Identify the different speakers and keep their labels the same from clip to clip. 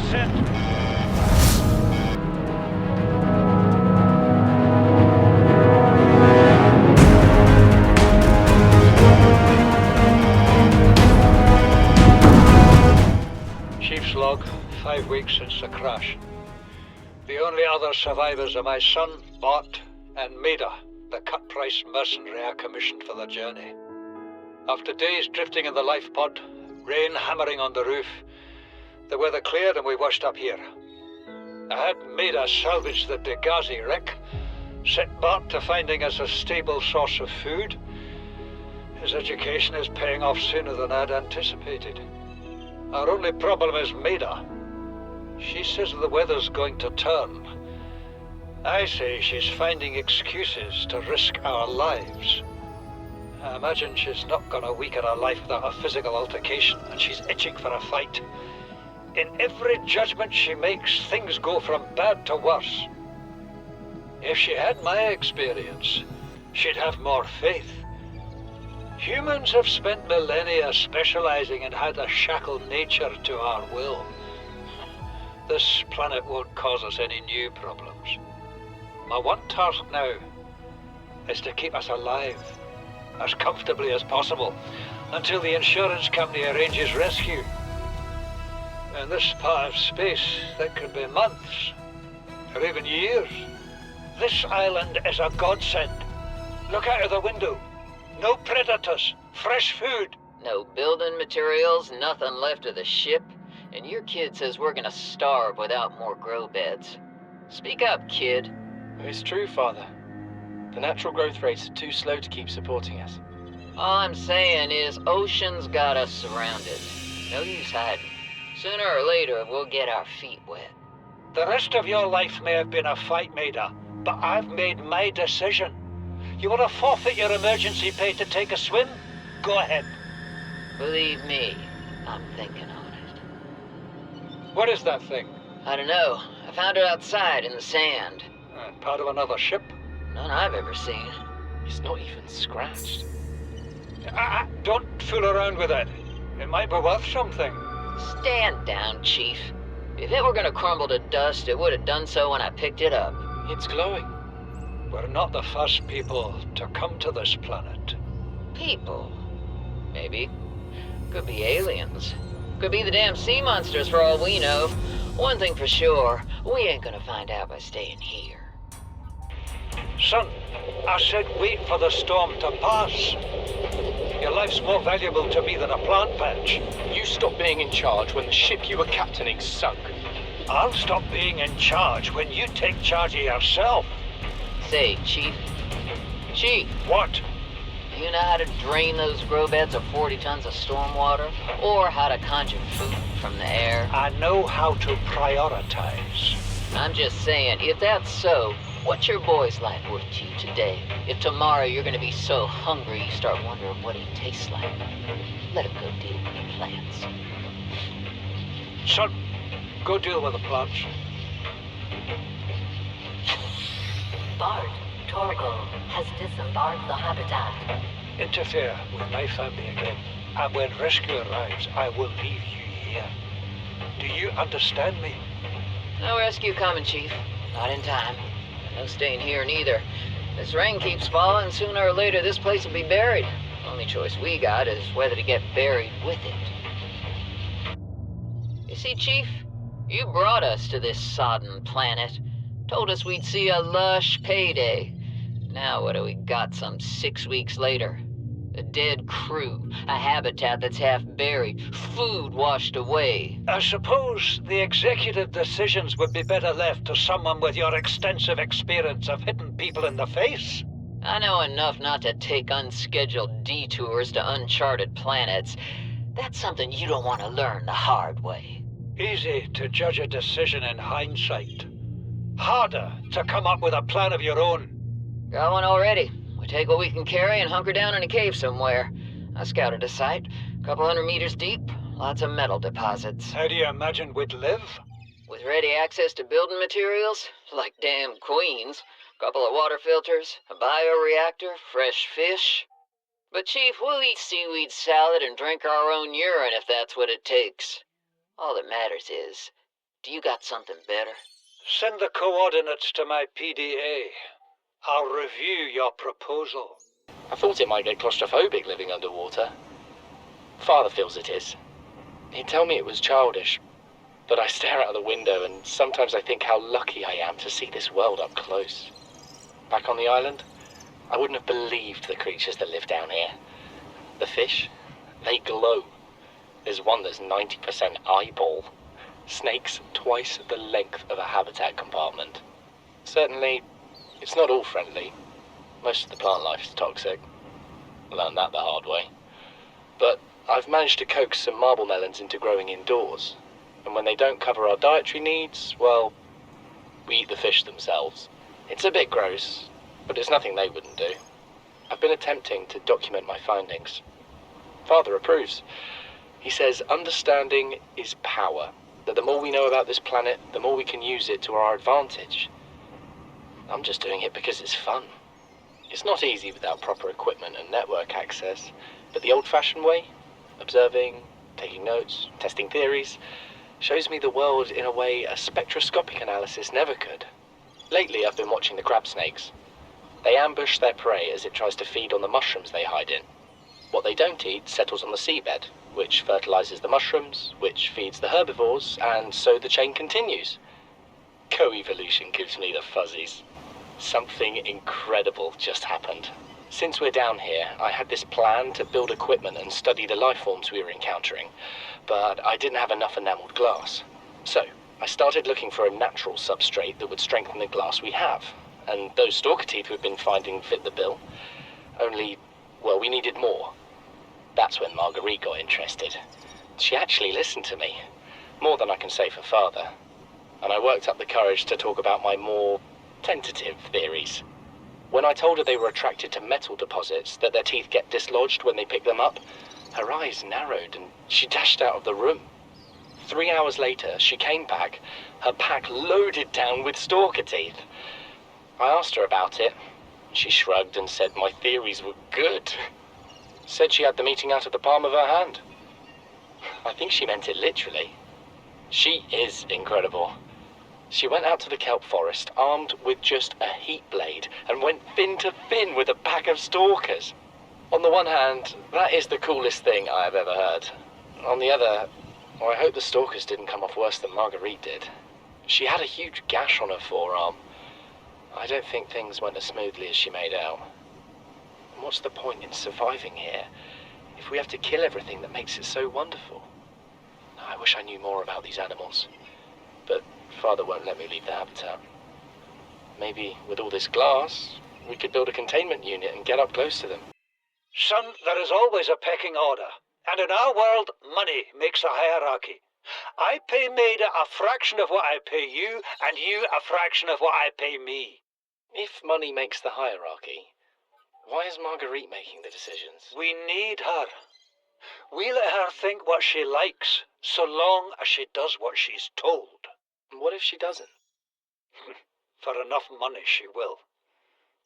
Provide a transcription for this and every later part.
Speaker 1: set. Chief's log, 5 weeks since the crash. The only other survivors are my son, Bart, and Maida, the cut-price mercenary I commissioned for the journey. After days drifting in the life pod, rain hammering on the roof, the weather cleared and we washed up here. I had Maida salvage the Degasi wreck, set Bart to finding us a stable source of food. His education is paying off sooner than I'd anticipated. Our only problem is Maida. She says the weather's going to turn. I say she's finding excuses to risk our lives. I imagine she's not gonna weaken her life without a physical altercation, and she's itching for a fight. In every judgment she makes, things go from bad to worse. If she had my experience, she'd have more faith. Humans have spent millennia specializing and had a shackled nature to our will. This planet won't cause us any new problems. My one task now is to keep us alive, as comfortably as possible, until the insurance company arranges rescue. In this part of space, that could be months, or even years. This island is a godsend. Look out of the window. No predators, fresh food.
Speaker 2: No building materials, nothing left of the ship, and your kid says we're gonna starve without more grow beds. Speak up, kid.
Speaker 3: It's true, Father. The natural growth rates are too slow to keep supporting us.
Speaker 2: All I'm saying is ocean's got us surrounded. No use hiding. Sooner or later, we'll get our feet wet.
Speaker 1: The rest of your life may have been a fight, Maida, but I've made my decision. You want to forfeit your emergency pay to take a swim? Go ahead.
Speaker 2: Believe me, I'm thinking on it.
Speaker 1: What is that thing?
Speaker 2: I don't know. I found it outside in the sand.
Speaker 1: Part of another ship?
Speaker 2: None I've ever seen.
Speaker 3: It's not even scratched.
Speaker 1: Don't fool around with it. It might be worth something.
Speaker 2: Stand down, Chief. If it were gonna crumble to dust, it would have done so when I picked it up.
Speaker 3: It's glowing.
Speaker 1: We're not the first people to come to this planet.
Speaker 2: People? Maybe. Could be aliens. Could be the damn sea monsters for all we know. One thing for sure, we ain't gonna find out by staying here.
Speaker 1: Son, I said wait for the storm to pass. Your life's more valuable to me than a plant patch.
Speaker 3: You stopped being in charge when the ship you were captaining sunk.
Speaker 1: I'll stop being in charge when you take charge of yourself.
Speaker 2: Say, Chief. Chief!
Speaker 1: What?
Speaker 2: Do you know how to drain those grow beds of 40 tons of storm water? Or how to conjure food from the air?
Speaker 1: I know how to prioritize.
Speaker 2: I'm just saying, if that's so, what's your boy's life worth to you today? If tomorrow you're gonna be so hungry you start wondering what he tastes like, let him go deal with the plants.
Speaker 1: Son, go deal with the plants.
Speaker 4: Bart, Torgal has disembarked the habitat.
Speaker 1: Interfere with my family again, and when rescue arrives, I will leave you here. Do you understand me?
Speaker 2: No rescue coming, Chief. Not in time. No staying here neither. This rain keeps falling, sooner or later this place will be buried. Only choice we got is whether to get buried with it. You see, Chief, you brought us to this sodden planet. Told us we'd see a lush payday. Now what do we got some 6 weeks later? A dead crew, a habitat that's half buried, food washed away.
Speaker 1: I suppose the executive decisions would be better left to someone with your extensive experience of hitting people in the face.
Speaker 2: I know enough not to take unscheduled detours to uncharted planets. That's something you don't want to learn the hard way.
Speaker 1: Easy to judge a decision in hindsight. Harder to come up with a plan of your own.
Speaker 2: Got one already. We take what we can carry and hunker down in a cave somewhere. I scouted a site, a couple 100 meters deep, lots of metal deposits.
Speaker 1: How do you imagine we'd live?
Speaker 2: With ready access to building materials, like damn queens, a couple of water filters, a bioreactor, fresh fish. But Chief, we'll eat seaweed salad and drink our own urine if that's what it takes. All that matters is, Do you got something better?
Speaker 1: Send the coordinates to my PDA. I'll review your proposal.
Speaker 3: I thought it might get claustrophobic living underwater. Father feels it is. He'd tell me it was childish, but I stare out of the window and sometimes I think how lucky I am to see this world up close. Back on the island, I wouldn't have believed the creatures that live down here. The fish, they glow. There's one that's 90% eyeball. Snakes twice the length of a habitat compartment. Certainly, it's not all friendly. Most of the plant life is toxic. Learned that the hard way. But I've managed to coax some marble melons into growing indoors. And when they don't cover our dietary needs, well, we eat the fish themselves. It's a bit gross, but it's nothing they wouldn't do. I've been attempting to document my findings. Father approves. He says understanding is power. That the more we know about this planet, the more we can use it to our advantage. I'm just doing it because it's fun. It's not easy without proper equipment and network access, but the old-fashioned way, observing, taking notes, testing theories, shows me the world in a way a spectroscopic analysis never could. Lately, I've been watching the crab snakes. They ambush their prey as it tries to feed on the mushrooms they hide in. What they don't eat settles on the seabed, which fertilizes the mushrooms, which feeds the herbivores, and so the chain continues. Co-evolution gives me the fuzzies. Something incredible just happened. Since we're down here, I had this plan to build equipment and study the life forms we were encountering, but I didn't have enough enameled glass. So, I started looking for a natural substrate that would strengthen the glass we have, and those stalker teeth we've been finding fit the bill. Only, well, we needed more. That's when Marguerite got interested. She actually listened to me, more than I can say for Father, and I worked up the courage to talk about my more tentative theories. When I told her they were attracted to metal deposits, that their teeth get dislodged when they pick them up, her eyes narrowed and she dashed out of the room. 3 hours later, she came back, her pack loaded down with stalker teeth. I asked her about it. She shrugged and said my theories were good. Said she had the meeting out of the palm of her hand. I think she meant it literally. She is incredible. She went out to the kelp forest armed with just a heat blade and went fin to fin with a pack of stalkers. On the one hand, that is the coolest thing I have ever heard. On the other, I hope the stalkers didn't come off worse than Marguerite did. She had a huge gash on her forearm. I don't think things went as smoothly as she made out. And what's the point in surviving here if we have to kill everything that makes it so wonderful? I wish I knew more about these animals, but Father won't let me leave the habitat. Maybe with all this glass, we could build a containment unit and get up close to them.
Speaker 1: Son, there is always a pecking order. And in our world, money makes a hierarchy. I pay Maida a fraction of what I pay you, and you a fraction of what I pay me.
Speaker 3: If money makes the hierarchy, why is Marguerite making the decisions?
Speaker 1: We need her. We let her think what she likes, so long as she does what she's told.
Speaker 3: What if she doesn't?
Speaker 1: For enough money, she will.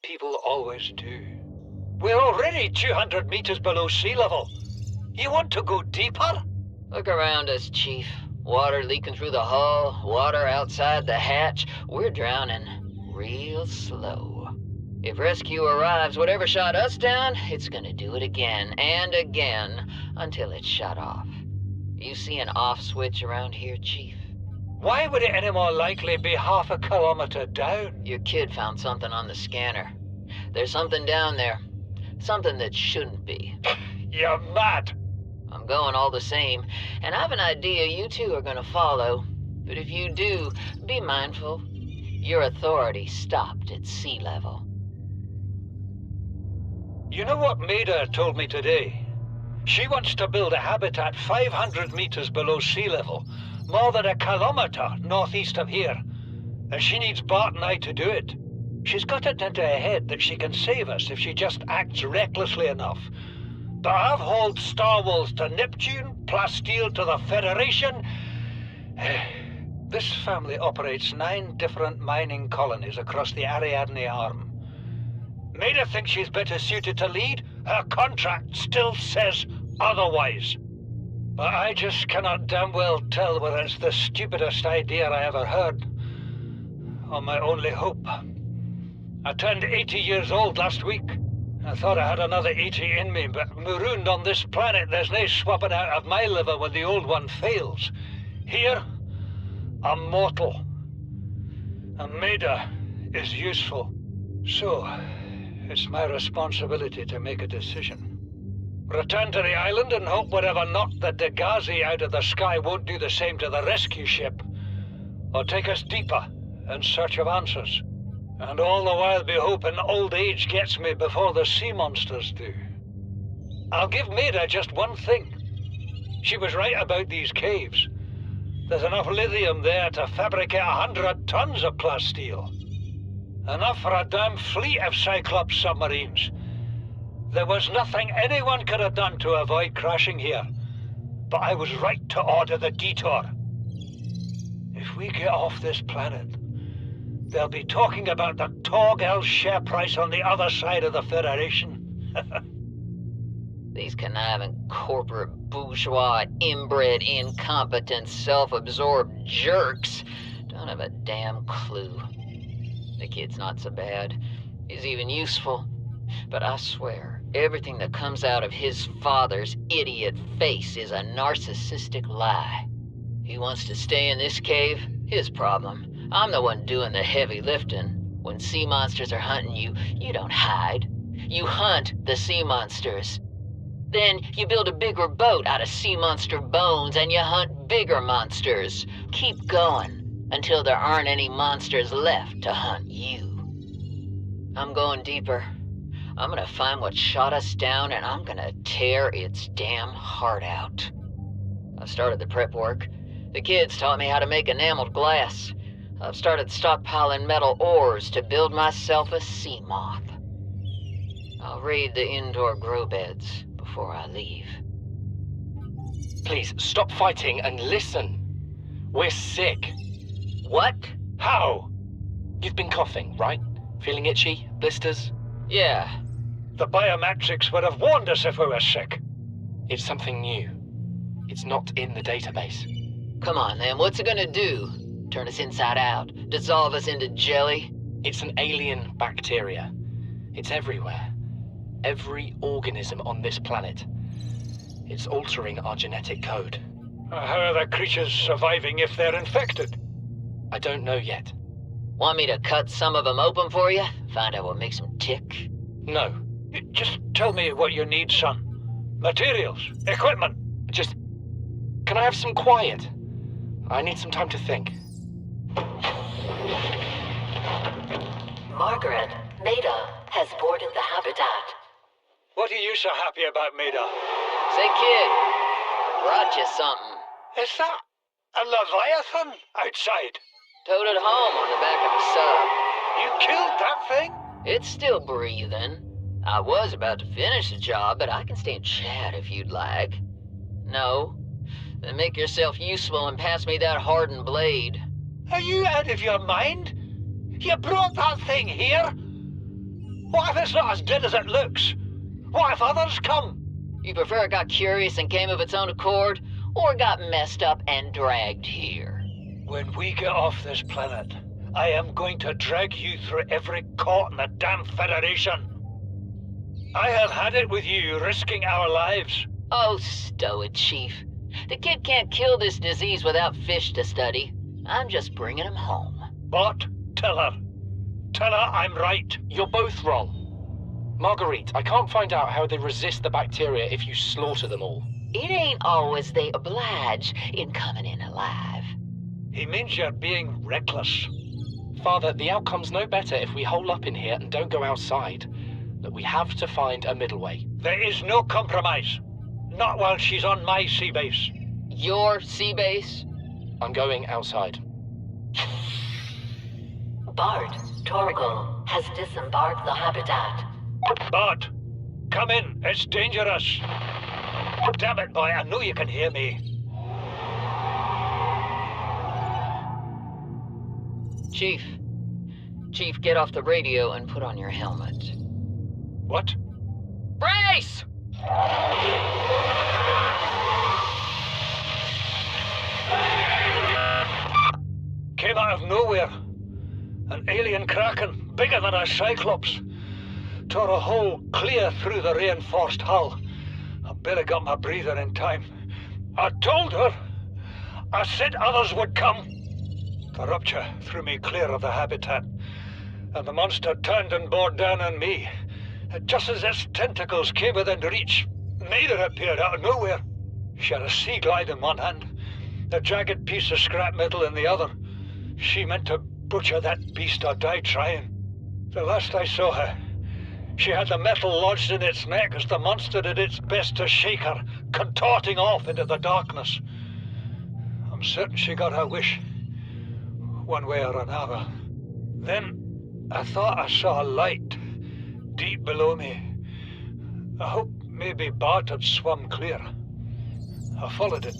Speaker 1: People always do. We're already 200 meters below sea level. You want to go deeper?
Speaker 2: Look around us, Chief. Water leaking through the hull, water outside the hatch. We're drowning real slow. If rescue arrives, whatever shot us down, it's gonna do it again and again until it's shut off. You see an off switch around here, Chief?
Speaker 1: Why would it any more likely be half a kilometer down?
Speaker 2: Your kid found something on the scanner. There's something down there. Something that shouldn't be.
Speaker 1: You're mad.
Speaker 2: I'm going all the same, and I've an idea you two are gonna follow. But if you do, be mindful. Your authority stopped at sea level.
Speaker 1: You know what Maida told me today? She wants to build a habitat 500 meters below sea level, more than a kilometer northeast of here. And she needs Bart and I to do it. She's got it into her head that she can save us if she just acts recklessly enough. But I've hauled Star Wars to Neptune, Plasteel to the Federation. This family operates 9 different mining colonies across the Ariadne Arm. Maida thinks she's better suited to lead. Her contract still says otherwise. But I just cannot damn well tell whether it's the stupidest idea I ever heard, or my only hope. I turned 80 years old last week. I thought I had another 80 in me, but marooned on this planet, there's no swapping out of my liver when the old one fails. Here, I'm mortal. And Maida is useful. So, it's my responsibility to make a decision. Return to the island and hope whatever knocked the Degasi out of the sky won't do the same to the rescue ship. Or take us deeper in search of answers. And all the while be hoping old age gets me before the sea monsters do. I'll give Maida just one thing. She was right about these caves. There's enough lithium there to fabricate 100 tons of plasteel. Enough for a damn fleet of Cyclops submarines. There was nothing anyone could have done to avoid crashing here. But I was right to order the detour. If we get off this planet, they'll be talking about the Torgal share price on the other side of the Federation.
Speaker 2: These conniving corporate bourgeois, inbred, incompetent, self-absorbed jerks don't have a damn clue. The kid's not so bad. He's even useful. But I swear, everything that comes out of his father's idiot face is a narcissistic lie. He wants to stay in this cave, his problem. I'm the one doing the heavy lifting. When sea monsters are hunting you, you don't hide. You hunt the sea monsters. Then you build a bigger boat out of sea monster bones and you hunt bigger monsters. Keep going until there aren't any monsters left to hunt you. I'm going deeper. I'm gonna find what shot us down and I'm gonna tear its damn heart out. I've started the prep work. The kids taught me how to make enameled glass. I've started stockpiling metal ores to build myself a sea moth. I'll raid the indoor grow beds before I leave.
Speaker 3: Please, stop fighting and listen. We're sick.
Speaker 2: What?
Speaker 1: How?
Speaker 3: You've been coughing, right? Feeling itchy? Blisters?
Speaker 2: Yeah.
Speaker 1: The biometrics would have warned us if we were sick.
Speaker 3: It's something new. It's not in the database.
Speaker 2: Come on, then. What's it gonna do? Turn us inside out? Dissolve us into jelly?
Speaker 3: It's an alien bacteria. It's everywhere. Every organism on this planet. It's altering our genetic code.
Speaker 1: How are the creatures surviving if they're infected?
Speaker 3: I don't know yet.
Speaker 2: Want me to cut some of them open for you? Find out what makes them tick?
Speaker 3: No.
Speaker 1: Just tell me what you need, son. Materials, equipment.
Speaker 3: Just... Can I have some quiet? I need some time to think.
Speaker 4: Margaret, Maida has boarded the habitat.
Speaker 1: What are you so happy about, Maida?
Speaker 2: Say, kid, I brought you something.
Speaker 1: Is that a Leviathan outside?
Speaker 2: Towed it home on the back of a sub.
Speaker 1: You killed that thing?
Speaker 2: It's still breathing. I was about to finish the job, but I can stay and chat if you'd like. No? Then make yourself useful and pass me that hardened blade.
Speaker 1: Are you out of your mind? You brought that thing here? What if it's not as dead as it looks? What if others come?
Speaker 2: You prefer it got curious and came of its own accord, or got messed up and dragged here?
Speaker 1: When we get off this planet, I am going to drag you through every court in the damn Federation. I have had it with you risking our lives.
Speaker 2: Oh, stow it, Chief. The kid can't kill this disease without fish to study. I'm just bringing him home.
Speaker 1: But tell her. Tell her I'm right.
Speaker 3: You're both wrong. Marguerite, I can't find out how they resist the bacteria if you slaughter them all.
Speaker 2: It ain't always they oblige in coming in alive.
Speaker 1: He means you're being reckless.
Speaker 3: Father, the outcome's no better if we hole up in here and don't go outside. That we have to find a middle way.
Speaker 1: There is no compromise. Not while she's on my sea base.
Speaker 2: Your sea base?
Speaker 3: I'm going outside.
Speaker 4: Bart, Torgal has disembarked the habitat.
Speaker 1: Bart, come in. It's dangerous. Damn it, boy. I know you can hear me.
Speaker 2: Chief, get off the radio and put on your helmet.
Speaker 1: What?
Speaker 2: Brace!
Speaker 1: Martian kraken, bigger than a cyclops. Tore a hole clear through the reinforced hull. I barely got my breather in time. I told her. I said others would come. The rupture threw me clear of the habitat, and the monster turned and bore down on me. Just as its tentacles came within reach, Maida appeared out of nowhere. She had a sea glide in one hand, a jagged piece of scrap metal in the other. She meant to butcher that beast or die trying. The last I saw her, she had the metal lodged in its neck as the monster did its best to shake her, contorting off into the darkness. I'm certain she got her wish, one way or another. Then I thought I saw a light deep below me. I hoped maybe Bart had swum clear. I followed it.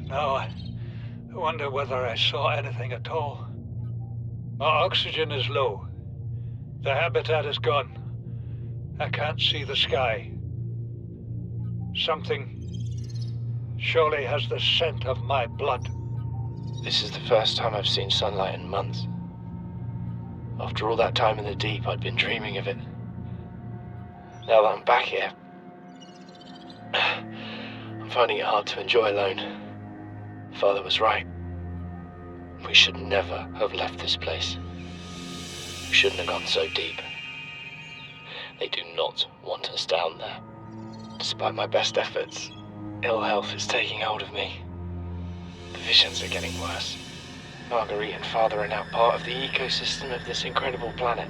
Speaker 1: Now I wonder whether I saw anything at all. My oxygen is low. The habitat is gone. I can't see the sky. Something surely has the scent of my blood.
Speaker 3: This is the first time I've seen sunlight in months. After all that time in the deep, I'd been dreaming of it. Now that I'm back here, I'm finding it hard to enjoy alone. Father was right. We should never have left this place. We shouldn't have gone so deep. They do not want us down there. Despite my best efforts, ill health is taking hold of me. The visions are getting worse. Marguerite and Father are now part of the ecosystem of this incredible planet.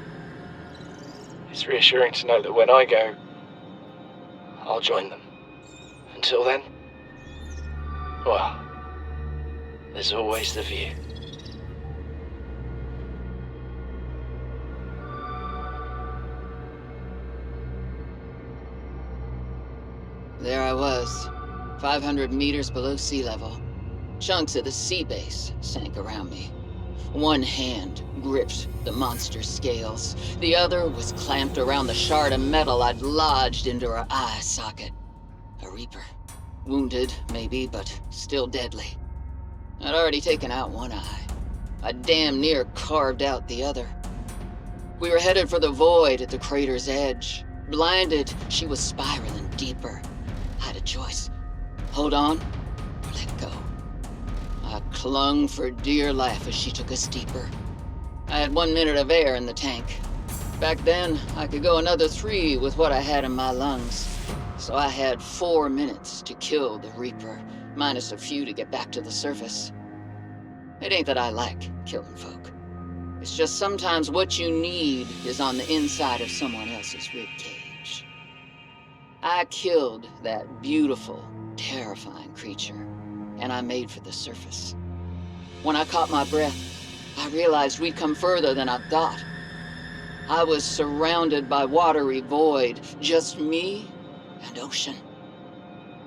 Speaker 3: It's reassuring to know that when I go, I'll join them. Until then, well, there's always the view.
Speaker 2: There I was, 500 meters below sea level. Chunks of the sea base sank around me. One hand gripped the monster's scales. The other was clamped around the shard of metal I'd lodged into her eye socket. A reaper. Wounded, maybe, but still deadly. I'd already taken out one eye. I'd damn near carved out the other. We were headed for the void at the crater's edge. Blinded, she was spiraling deeper. I had a choice. Hold on, or let go. I clung for dear life as she took us deeper. I had 1 minute of air in the tank. Back then, I could go another 3 with what I had in my lungs. So I had 4 minutes to kill the Reaper, minus a few to get back to the surface. It ain't that I like killing folk. It's just sometimes what you need is on the inside of someone else's ribcage. I killed that beautiful, terrifying creature, and I made for the surface. When I caught my breath, I realized we'd come further than I thought. I was surrounded by watery void, just me and ocean.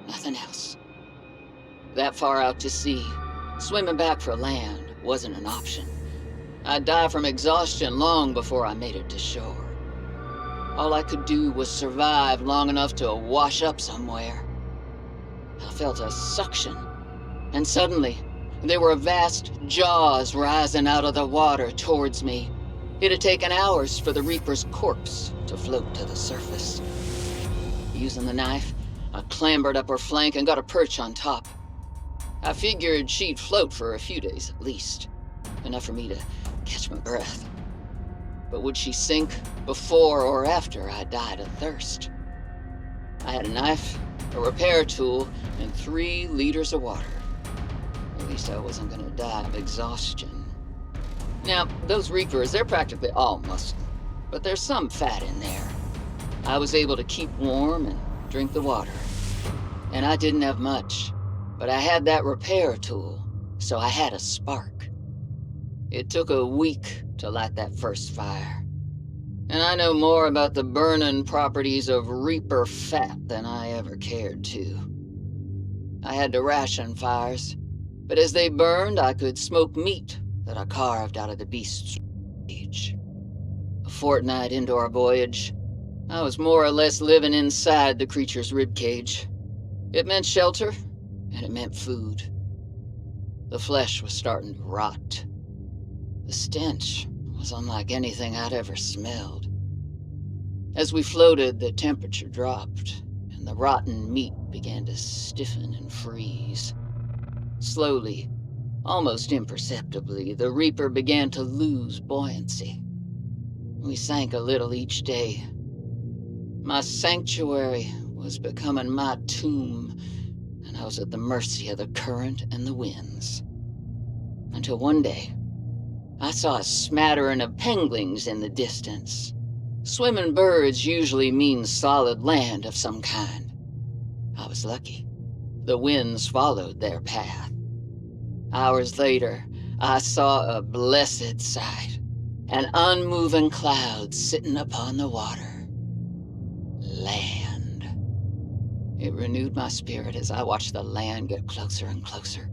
Speaker 2: Nothing else. That far out to sea, swimming back for land wasn't an option. I'd die from exhaustion long before I made it to shore. All I could do was survive long enough to wash up somewhere. I felt a suction, and suddenly, there were vast jaws rising out of the water towards me. It had taken hours for the Reaper's corpse to float to the surface. Using the knife, I clambered up her flank and got a perch on top. I figured she'd float for a few days at least, enough for me to catch my breath. But would she sink before or after I died of thirst? I had a knife, a repair tool, and 3 liters of water. At least I wasn't gonna die of exhaustion. Now, those Reapers, they're practically all muscle, but there's some fat in there. I was able to keep warm and drink the water. And I didn't have much, but I had that repair tool, so I had a spark. It took a week to light that first fire. And I know more about the burning properties of Reaper fat than I ever cared to. I had to ration fires, but as they burned, I could smoke meat that I carved out of the beast's cage. A fortnight into our voyage, I was more or less living inside the creature's ribcage. It meant shelter, and it meant food. The flesh was starting to rot. The stench was unlike anything I'd ever smelled. As we floated, the temperature dropped, and the rotten meat began to stiffen and freeze. Slowly, almost imperceptibly, the Reaper began to lose buoyancy. We sank a little each day. My sanctuary was becoming my tomb, and I was at the mercy of the current and the winds. Until one day, I saw a smattering of penguins in the distance. Swimming birds usually mean solid land of some kind. I was lucky. The winds followed their path. Hours later, I saw a blessed sight. An unmoving cloud sitting upon the water. Land. It renewed my spirit as I watched the land get closer and closer.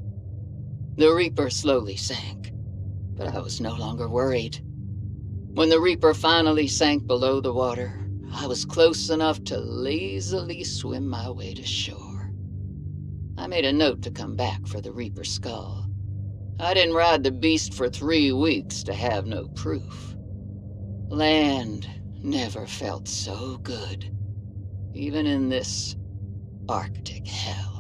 Speaker 2: The Reaper slowly sank, but I was no longer worried. When the Reaper finally sank below the water, I was close enough to lazily swim my way to shore. I made a note to come back for the Reaper's skull. I didn't ride the beast for 3 weeks to have no proof. Land never felt so good, even in this Arctic hell.